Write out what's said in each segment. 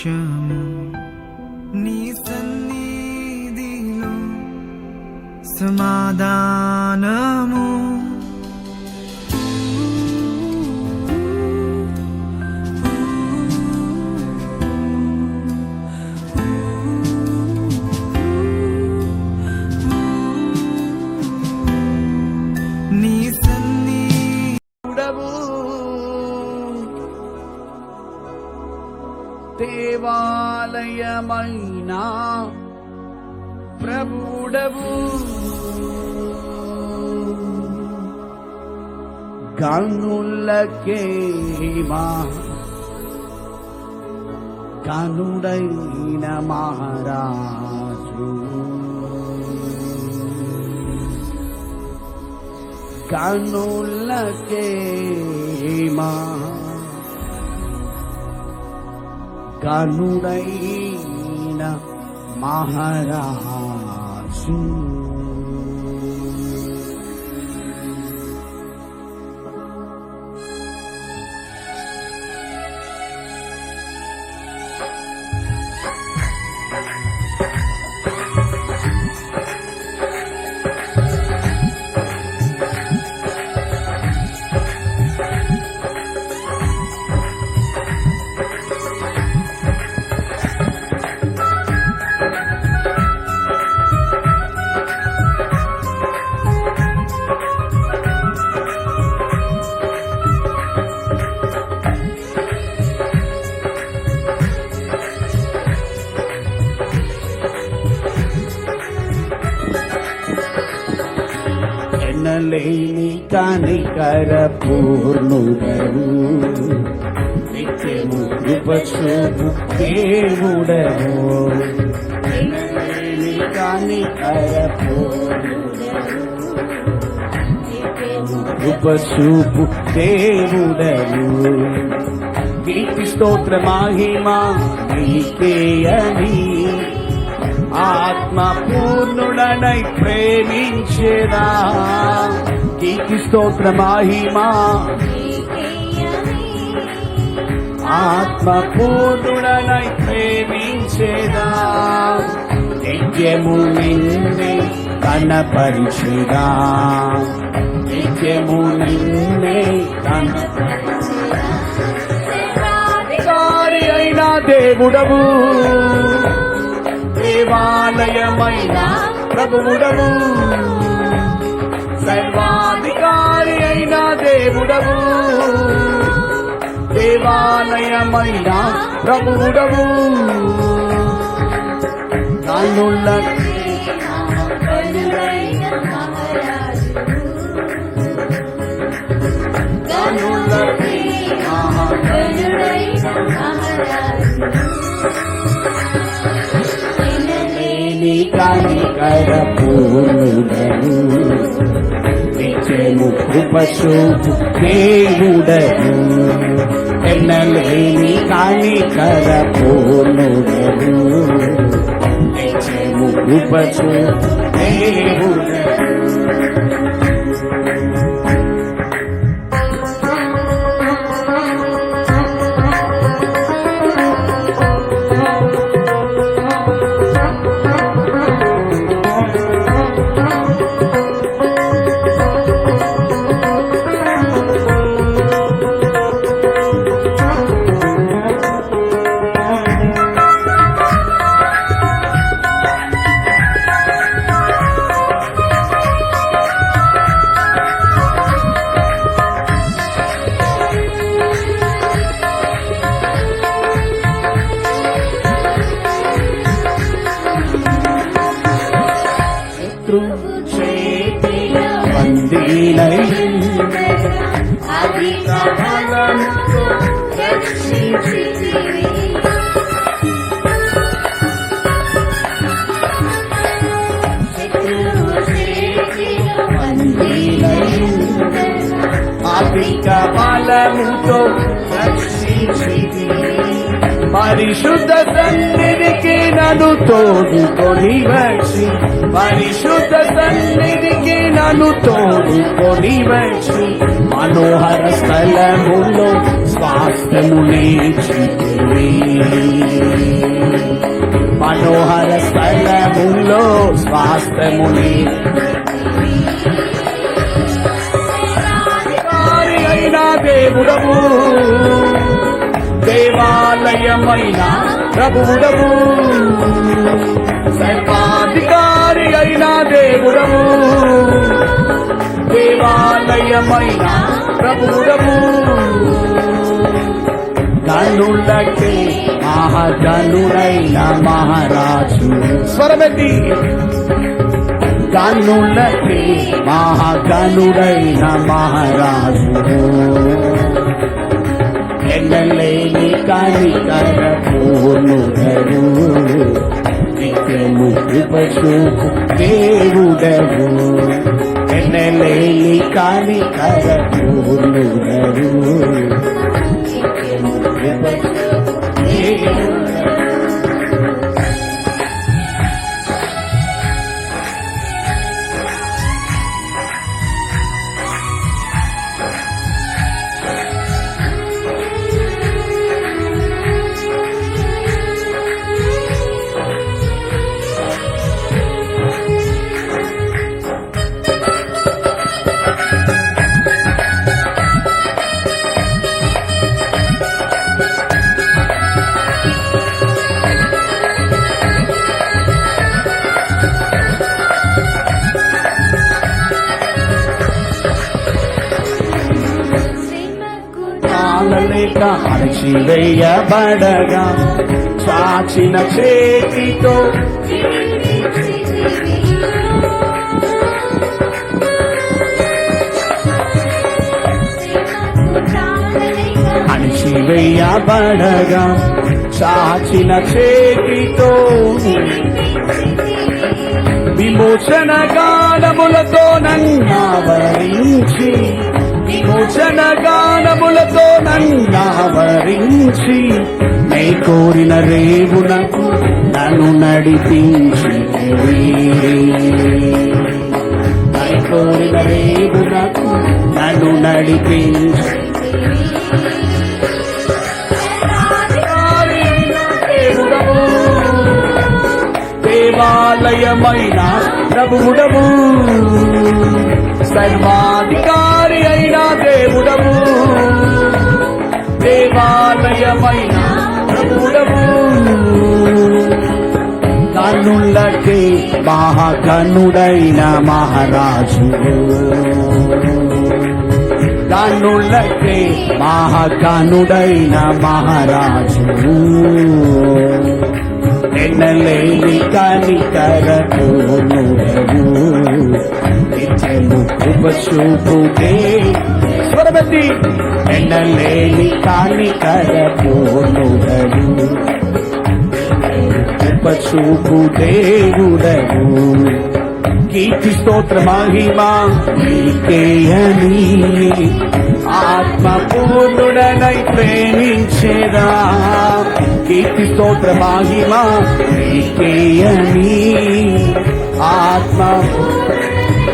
సంతోషము నీ సన్నిధిలో సమాధానము నీ సన్నిధిడవు దేవాలయమైనా ప్రభుడవు గనులకేమా గనుడైన మహారాజు గనులకేమా గనుడైన మహారాజు లేని కనికర పూర్ణుడవు నిత్యము కృపచూపు దేవుడవు లేని కనికర పూర్ణుడవు కృపచూపు దేవుడవు కీర్తి స్తోత్ర మహిమా నీకే అని ఆత్మ పూర్ణుడనై ప్రేమించేదా కీర్తి స్తోత్ర మహిమా ఆత్మ పూర్ణుడనై ప్రేమించేదా నిత్యము నిన్నే కనపరిచేదా నిత్యము నిన్నే కనపరిచేదా అయినా దేవుడవు దేవాలయమైన ప్రభువుడవు సర్వాధికారి అయిన దేవుడవు దేవాలయమైన ప్రభువుడవు కనికర పూర్ణుడవు నిత్యము కృపచూపు దేవుడవు ఎన్నలేని కనికర పూర్ణుడవు నిత్యము కృపచూపు దేవుడవు అధిక బలముతో రక్షించితివి అధిక బలముతో రక్షించితివి పరిశుద్ధ సన్నిధికి నన్ను తోడుకొని వచ్చి పరిశుద్ధ సన్నిధికి నన్ను తోడుకొని వచ్చి మనోహర స్థలములో స్వాస్థ్య స్వాస్థ్యమునే చితివి మనోహర స్థలములో స్వాస్థ్యమునే అయిన దేవుడవు దేవాలయమైన ప్రభువుడవు సర్వాధికారి అయిన దేవుడవు దేవాలయమైన ప్రభువుడవు గనులకే మహాగనుడైన మహారాజు స్వరమెత్తి గనులకే మహాగనుడైన మహారాజు ఎన్నలేని కనికర పూర్ణుడవు నిత్యము కృపచూపు దేవుడవు ఎన్నలేని కనికర పూర్ణుడవు నిత్యము కృపచూపు దేవుడవు లేక అణచివేయబడగా చాచిన చేతితో అణచివేయబడగా చాచిన చేతితో విమోచన గానములతో నన్నావరించి విమోచన గానములతో నన్నావరించి నే కోరిన రేవునకు నన్ను నడిపించి నే కోరిన రేవునకు నన్ను నడిపించి దేవాలయమైన ప్రభువుడవు సర్వాధికారి అయిన దేవుడవు దేవాలయమైన ప్రభువుడవు కన్నులకే మహాగనుడైన మహారాజు కన్నులకే మహాగనుడైన మహారాజు ఎన్నలేని కనికర పూర్ణుడవు నిత్యము కృపచూపుతే స్వరమెత్తి ఎన్నలేని కనికర పూర్ణుడవు కృపచూపు దేవుడవు కీర్తి స్తోత్ర మహిమా నీకేయని ఆత్మ పూర్ణుడనై ప్రేమించేదా కీర్తి స్తోత్ర మహిమా నీకేయని ఆత్మ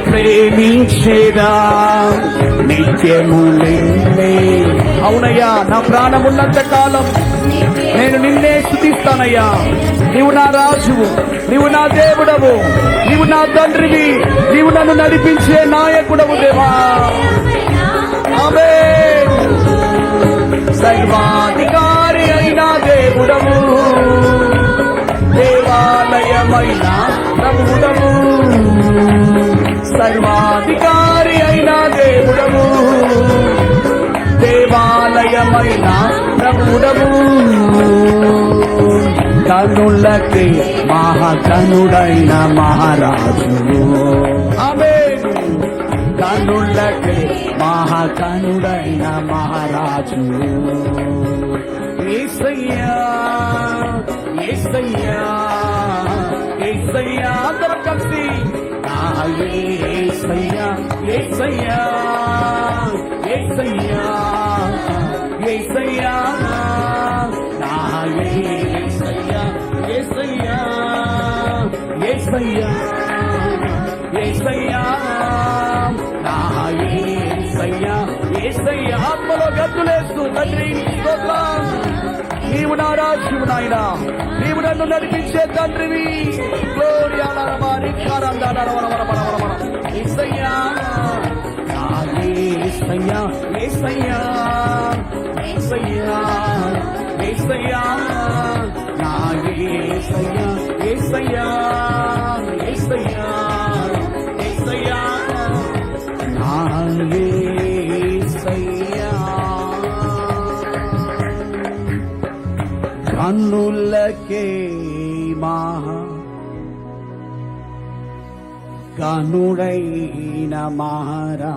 ప్రేమించేదా నిత్యము నిన్నే అవునయ్యా నా ప్రాణమున్నంత కాలం నేను నిన్నే స్తుతిస్తానయ్యా నీవు నా రాజువు నీవు నా దేవుడవు నీవు నా తండ్రివి నీవు నన్ను నడిపించే నాయకుడవు దేవా ఆమేన్ సర్వాధికారి అయిన దేవుడవు దేవాలయమైన ప్రభువుడవు సర్వాధికారి అయిన దేవుడవు దేవాలయమైన ప్రభువుడవు కనులకే మహాగనుడైన మహారాజు ఆమేన్ కనులకే మహాగనుడైన మహారాజు యేసయ్యా యేసయ్యా యేసయ్యా అందరం కలిసి యేసయ్యా యేసయ్యా యేసయ్యా యేసయ్యా యేసయ్యా యేసయ్యా యేసయ్యా యేసయ్యా యేసయ్యా యేసయ్యా ఆత్మలో గంతులేస్తూ తండ్రి స్తోత్రం. నీవు నా రాజు నాయన, నీవు నన్ను నడిపించే తండ్రివి. గ్లోరియా నరమారి కారందారవరవరవరవరవర. యేసయ్యా నా యేసయ్యా, యేసయ్యా, యేసయ్యా, యేసయ్యా, నా యేసయ్యా, యేసయ్యా, యేసయ్యా, యేసయ్యా, నా యేసయ్యా. కన్నులకే కనుడైన మహారా